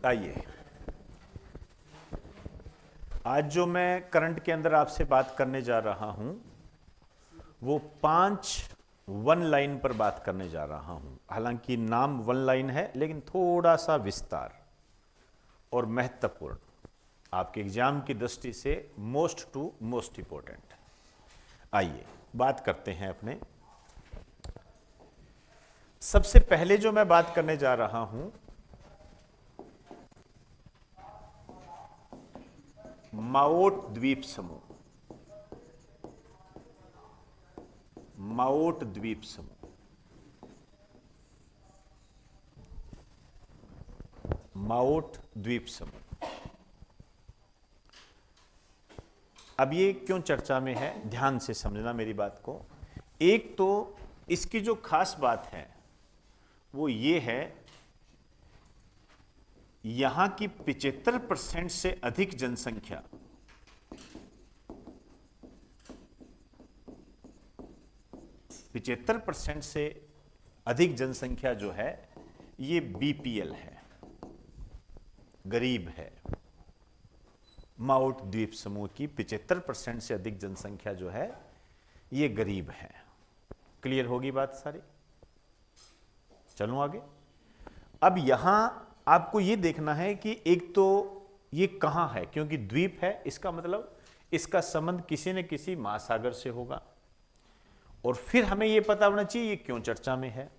आइए, आज जो मैं करंट के अंदर आपसे बात करने जा रहा हूं वो 5 वन लाइन पर बात करने जा रहा हूं। हालांकि नाम वन लाइन है लेकिन थोड़ा सा विस्तार और महत्वपूर्ण, आपके एग्जाम की दृष्टि से मोस्ट टू मोस्ट इंपॉर्टेंट। आइए बात करते हैं अपने। सबसे पहले जो मैं बात करने जा रहा हूं माओट द्वीप समूह। माओट द्वीप समूह, माओट द्वीप समूह। अब ये क्यों चर्चा में है, ध्यान से समझना मेरी बात को। एक तो इसकी जो खास बात है वो ये है, यहां की 75% से अधिक जनसंख्या 75% से अधिक जनसंख्या जो है ये बीपीएल है, गरीब है। माओट द्वीप समूह की 75% से अधिक जनसंख्या जो है ये गरीब है। क्लियर होगी बात सारी? चलूं आगे। अब यहां आपको ये देखना है कि एक तो ये कहां है, क्योंकि द्वीप है, इसका मतलब इसका संबंध किसी न किसी महासागर से होगा। और फिर हमें यह पता होना चाहिए ये क्यों चर्चा में है।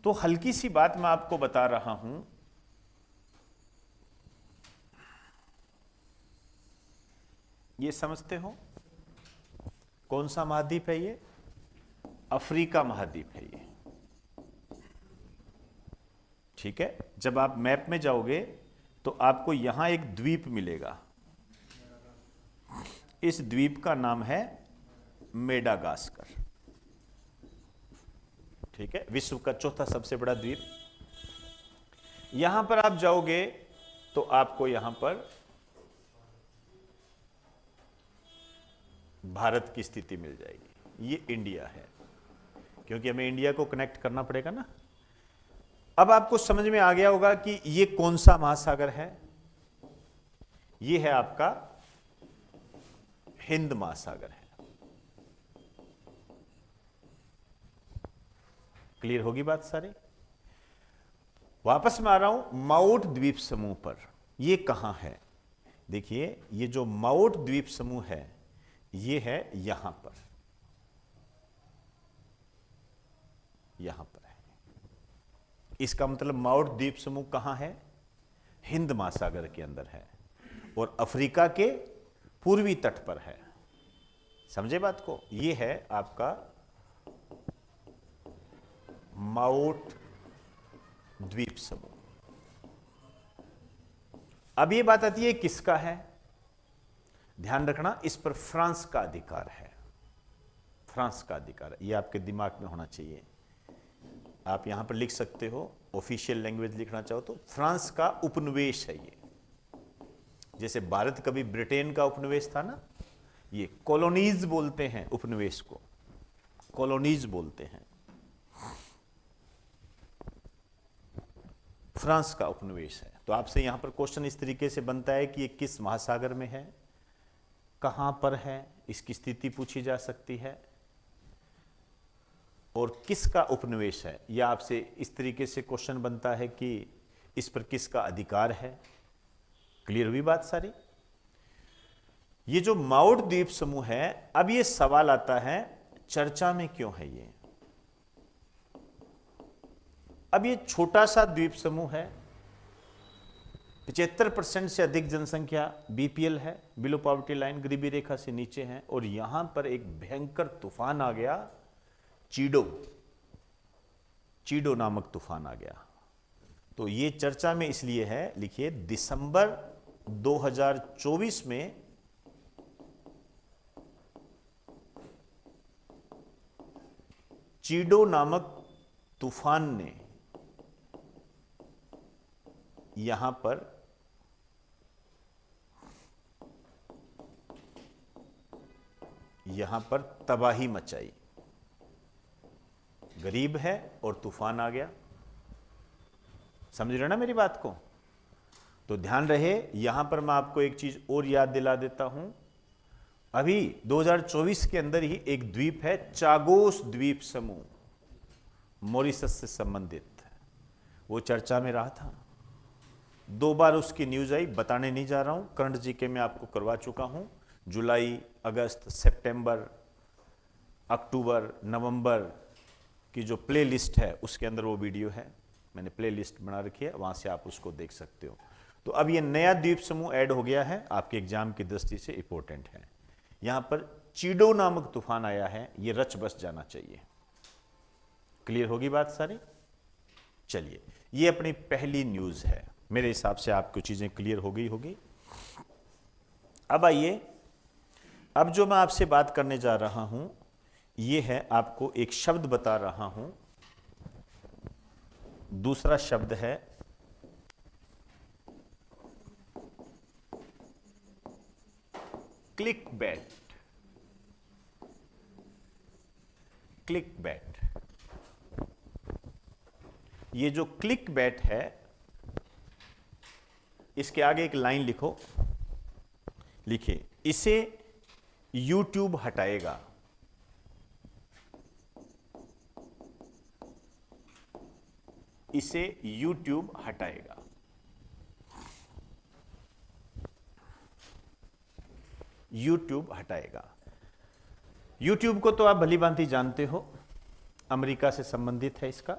तो हल्की सी बात मैं आपको बता रहा हूं। ये समझते हो कौन सा महाद्वीप है ये? अफ्रीका महाद्वीप है ये। ठीक है, जब आप मैप में जाओगे तो आपको यहां एक द्वीप मिलेगा। इस द्वीप का नाम है मेडागास्कर। ठीक है, विश्व का चौथा सबसे बड़ा द्वीप। यहां पर आप जाओगे तो आपको यहां पर भारत की स्थिति मिल जाएगी। ये इंडिया है, क्योंकि हमें इंडिया को कनेक्ट करना पड़ेगा ना। अब आपको समझ में आ गया होगा कि ये कौन सा महासागर है। ये है आपका हिंद महासागर है। क्लियर होगी बात सारी? वापस में आ रहा हूं माओट द्वीप समूह पर। ये कहां है? देखिए, ये जो माओट द्वीप समूह है ये है यहां पर, यहां पर है। इसका मतलब माओट द्वीप समूह कहां है? हिंद महासागर के अंदर है और अफ्रीका के पूर्वी तट पर है। समझे बात को? ये है आपका माओट द्वीप समूह। अब ये बात आती है किसका है? ध्यान रखना, इस पर फ्रांस का अधिकार है। फ्रांस का अधिकार है, ये आपके दिमाग में होना चाहिए। आप यहां पर लिख सकते हो, ऑफिशियल लैंग्वेज लिखना चाहो तो फ्रांस का उपनिवेश है ये। जैसे भारत कभी ब्रिटेन का उपनिवेश था ना, ये कॉलोनीज बोलते हैं उपनिवेश को, कॉलोनीज बोलते हैं। फ्रांस का उपनिवेश है। तो आपसे यहां पर क्वेश्चन इस तरीके से बनता है कि ये किस महासागर में है, कहां पर है, इसकी स्थिति पूछी जा सकती है, और किसका उपनिवेश है। यह आपसे इस तरीके से क्वेश्चन बनता है कि इस पर किसका अधिकार है। क्लियर हुई बात सारी? ये जो माओट द्वीप समूह है, अब ये सवाल आता है चर्चा में क्यों है ये? अब ये छोटा सा द्वीप समूह है, 75% से अधिक जनसंख्या बीपीएल है, बिलो पॉवर्टी लाइन, गरीबी रेखा से नीचे है। और यहां पर एक भयंकर तूफान आ गया, चीडो, चीडो नामक तूफान आ गया। तो ये चर्चा में इसलिए है, लिखिए दिसंबर 2024 में चीडो नामक तूफान ने यहां पर तबाही मचाई। गरीब है और तूफान आ गया। समझ रहे ना मेरी बात को? तो ध्यान रहे, यहां पर मैं आपको एक चीज और याद दिला देता हूं। अभी 2024 के अंदर ही एक द्वीप है, चागोस द्वीप समूह, मॉरिशस से संबंधित, वो चर्चा में रहा था। 2 बार उसकी न्यूज आई, बताने नहीं जा रहा हूं, करंट जीके में आपको करवा चुका हूं। जुलाई, अगस्त, सितंबर, अक्टूबर, नवंबर की जो प्ले लिस्ट है उसके अंदर वो वीडियो है, मैंने प्ले लिस्ट बना रखी है, वहां से आप उसको देख सकते हो। तो अब ये नया द्वीप समूह ऐड हो गया है, आपके एग्जाम की दृष्टि से इंपॉर्टेंट है। यहां पर चीडो नामक तूफान आया है, ये रच बस जाना चाहिए। क्लियर होगी बात सारी? चलिए, ये अपनी पहली न्यूज है, मेरे हिसाब से आपको चीजें क्लियर हो गई होगी। अब आइए, अब जो मैं आपसे बात करने जा रहा हूं ये है, आपको एक शब्द बता रहा हूं। दूसरा शब्द है क्लिक बैट। क्लिक बैट, ये जो क्लिक बैट है, इसके आगे एक लाइन लिखो, लिखिए, इसे YouTube हटाएगा। इसे YouTube हटाएगा। YouTube हटाएगा। YouTube को तो आप भली भांति जानते हो, अमेरिका से संबंधित है इसका,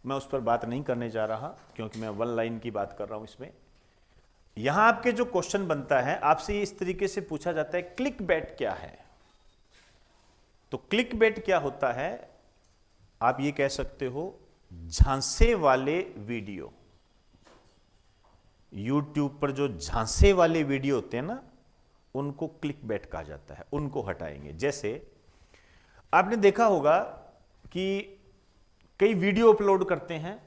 मैं उस पर बात नहीं करने जा रहा क्योंकि मैं वन लाइन की बात कर रहा हूं इसमें। यहां आपके जो क्वेश्चन बनता है, आपसे इस तरीके से पूछा जाता है क्लिक बैट क्या है। तो क्लिक बैट क्या होता है, आप ये कह सकते हो झांसे वाले वीडियो। YouTube पर जो झांसे वाले वीडियो होते हैं ना, उनको क्लिक बैट कहा जाता है, उनको हटाएंगे। जैसे आपने देखा होगा कि कई वीडियो अपलोड करते हैं,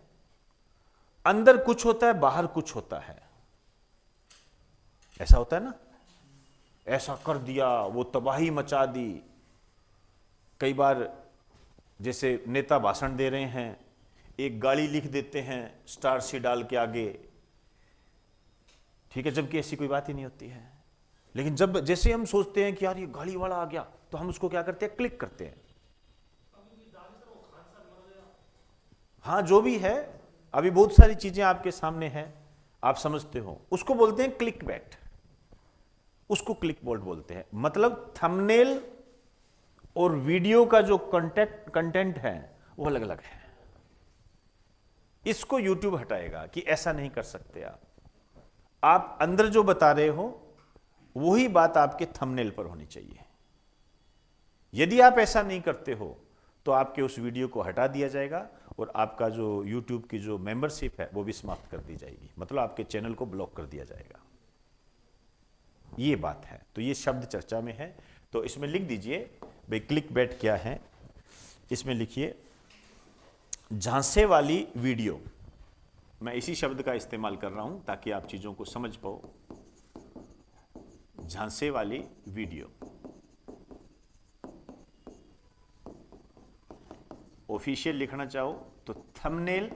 अंदर कुछ होता है बाहर कुछ होता है, ऐसा होता है ना, ऐसा कर दिया, वो तबाही मचा दी। कई बार जैसे नेता भाषण दे रहे हैं, एक गाली लिख देते हैं स्टार सी डाल के आगे, ठीक है, जबकि ऐसी कोई बात ही नहीं होती है। लेकिन जब जैसे हम सोचते हैं कि यार ये गाली वाला आ गया, तो हम उसको क्या करते हैं, क्लिक करते हैं। हाँ, जो भी है, अभी बहुत सारी चीजें आपके सामने हैं, आप समझते हो, उसको बोलते हैं क्लिक बैट, उसको क्लिक बोल्ट बोलते हैं। मतलब थंबनेल और वीडियो का जो कंटेंट है वो अलग अलग है। इसको YouTube हटाएगा कि ऐसा नहीं कर सकते आप अंदर जो बता रहे हो वही बात आपके थंबनेल पर होनी चाहिए। यदि आप ऐसा नहीं करते हो तो आपके उस वीडियो को हटा दिया जाएगा और आपका जो YouTube की जो मेंबरशिप है वो भी समाप्त कर दी जाएगी, मतलब आपके चैनल को ब्लॉक कर दिया जाएगा। ये बात है। तो ये शब्द चर्चा में है, तो इसमें लिख दीजिए भाई क्लिक बैट क्या है। इसमें लिखिए झांसे वाली वीडियो। मैं इसी शब्द का इस्तेमाल कर रहा हूं ताकि आप चीजों को समझ पाओ। झांसे वाली वीडियो, ऑफिशियल लिखना चाहो तो थंबनेल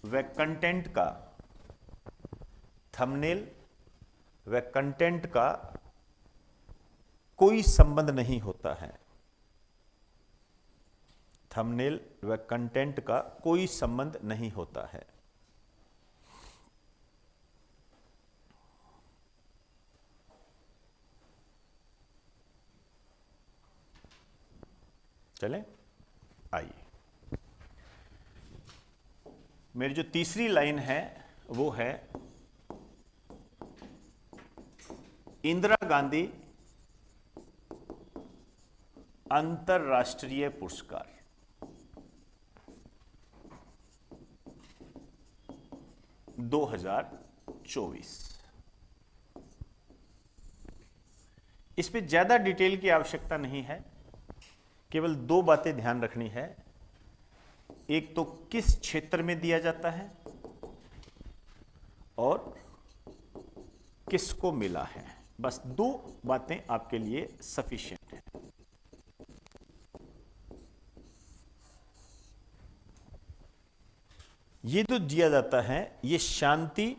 व कंटेंट का, थंबनेल व कंटेंट का कोई संबंध नहीं होता है। थंबनेल व कंटेंट का कोई संबंध नहीं होता है। चलें, आइए, मेरी जो तीसरी लाइन है वो है इंदिरा गांधी अंतरराष्ट्रीय पुरस्कार। इस पे ज्यादा डिटेल की आवश्यकता नहीं है, केवल 2 बातें ध्यान रखनी है। एक तो किस क्षेत्र में दिया जाता है और किसको मिला है, बस 2 बातें आपके लिए सफिशिएंट है। ये जो दिया जाता है ये शांति,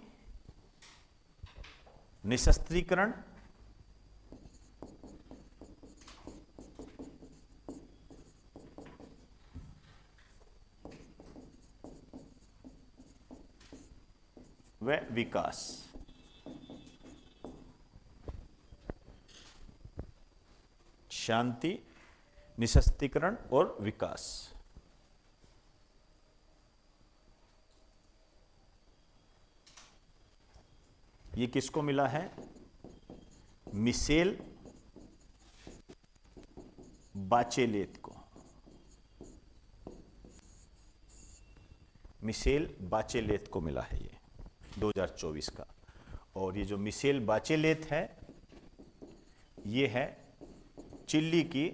निशस्त्रीकरण, व विकास। शांति, निशस्त्रीकरण और विकास। ये किसको मिला है? मिशेल बाचेलेट को। मिशेल बाचेलेट को मिला है ये 2024 का। और ये जो मिशेल बाचेलेट है ये है चिली की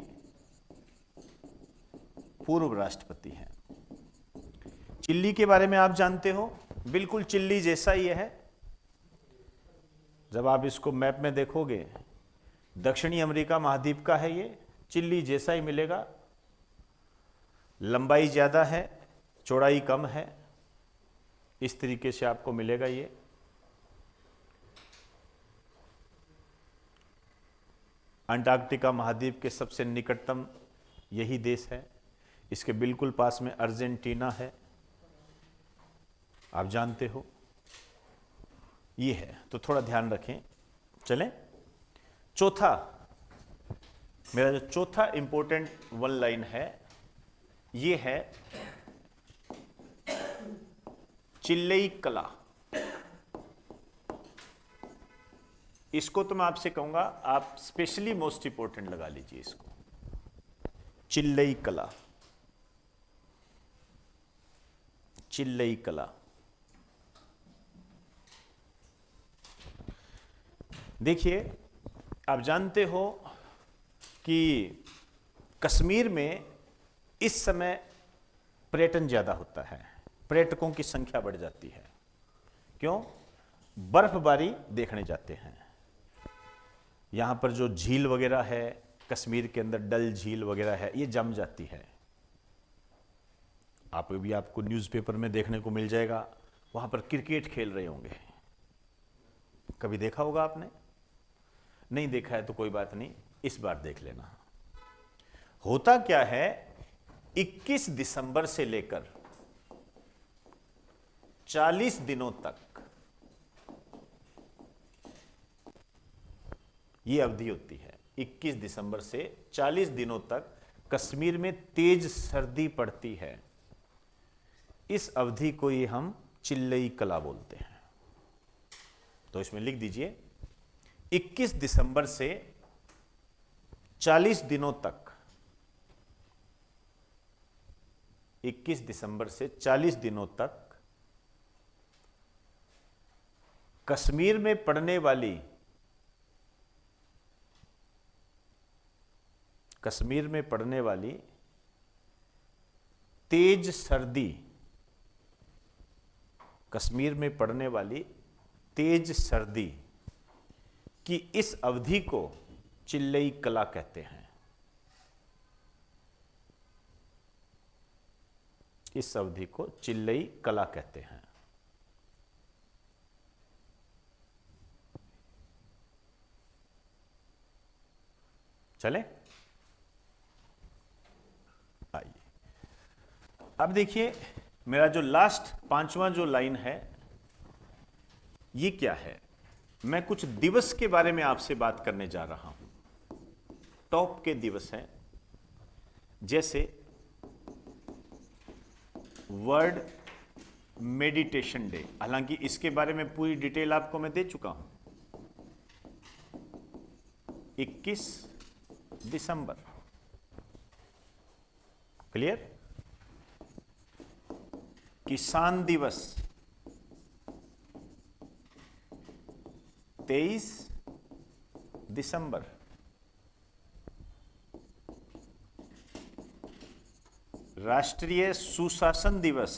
पूर्व राष्ट्रपति हैं। चिली के बारे में आप जानते हो, बिल्कुल चिली जैसा ही है। जब आप इसको मैप में देखोगे, दक्षिणी अमेरिका महाद्वीप का है ये, चिली जैसा ही मिलेगा। लंबाई ज़्यादा है, चौड़ाई कम है, इस तरीके से आपको मिलेगा ये। अंटार्कटिका महाद्वीप के सबसे निकटतम यही देश है। इसके बिल्कुल पास में अर्जेंटीना है, आप जानते हो ये है, तो थोड़ा ध्यान रखें। चलें, चौथा, मेरा जो चौथा इंपॉर्टेंट वन लाइन है ये है चिल्लई कला। इसको तो मैं आपसे कहूंगा आप स्पेशली मोस्ट इंपॉर्टेंट लगा लीजिए इसको, चिल्लई कला। चिल्लई कला देखिए, आप जानते हो कि कश्मीर में इस समय पर्यटन ज़्यादा होता है, पर्यटकों की संख्या बढ़ जाती है। क्यों? बर्फबारी देखने जाते हैं। यहाँ पर जो झील वगैरह है कश्मीर के अंदर, डल झील वगैरह है, ये जम जाती है। आपको न्यूज़पेपर में देखने को मिल जाएगा, वहाँ पर क्रिकेट खेल रहे होंगे। कभी देखा होगा आपने? नहीं देखा है तो कोई बात नहीं, इस बार देख लेना। होता क्या है, 21 दिसंबर से लेकर 40 दिनों तक ये अवधि होती है। 21 दिसंबर से 40 दिनों तक कश्मीर में तेज सर्दी पड़ती है। इस अवधि को ये हम चिल्लई कला बोलते हैं। तो इसमें लिख दीजिए 21 दिसंबर से 40 दिनों तक, 21 दिसंबर से 40 दिनों तक कश्मीर में पड़ने वाली तेज सर्दी, कश्मीर में पड़ने वाली तेज सर्दी की इस अवधि को चिल्लई कला कहते हैं। इस अवधि को चिल्लई कला कहते हैं। चले, आइए अब देखिए, मेरा जो लास्ट पांचवां जो लाइन है ये क्या है? मैं कुछ दिवस के बारे में आपसे बात करने जा रहा हूं। टॉप के दिवस हैं, जैसे वर्ल्ड मेडिटेशन डे। हालांकि इसके बारे में पूरी डिटेल आपको मैं दे चुका हूं। 21 दिसंबर, क्लियर? किसान दिवस 23 दिसंबर। राष्ट्रीय सुशासन दिवस,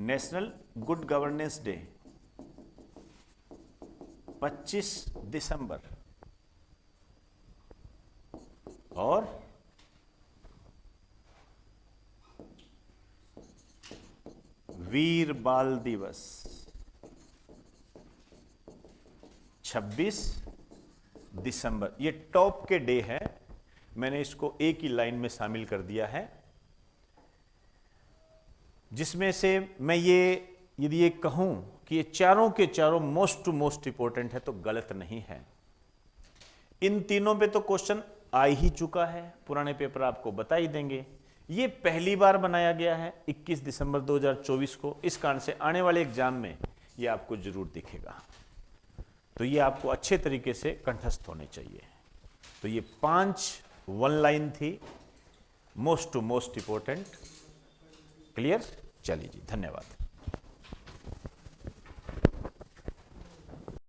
नेशनल गुड गवर्नेंस डे 25 दिसंबर। और वीर बाल दिवस 26 दिसंबर, ये टॉप के डे है, मैंने इसको एक ही लाइन में शामिल कर दिया है, जिसमें से मैं ये यदि ये कहूं कि ये चारों के चारों मोस्ट इंपॉर्टेंट है तो गलत नहीं है। इन तीनों पे तो क्वेश्चन आ ही चुका है, पुराने पेपर आपको बता ही देंगे। ये पहली बार बनाया गया है 21 दिसंबर 2024 को, इस कारण से आने वाले एग्जाम में ये आपको जरूर दिखेगा, तो ये आपको अच्छे तरीके से कंठस्थ होने चाहिए। तो ये 5 वन लाइन थी, मोस्ट इंपॉर्टेंट। क्लियर? चलिए जी, धन्यवाद।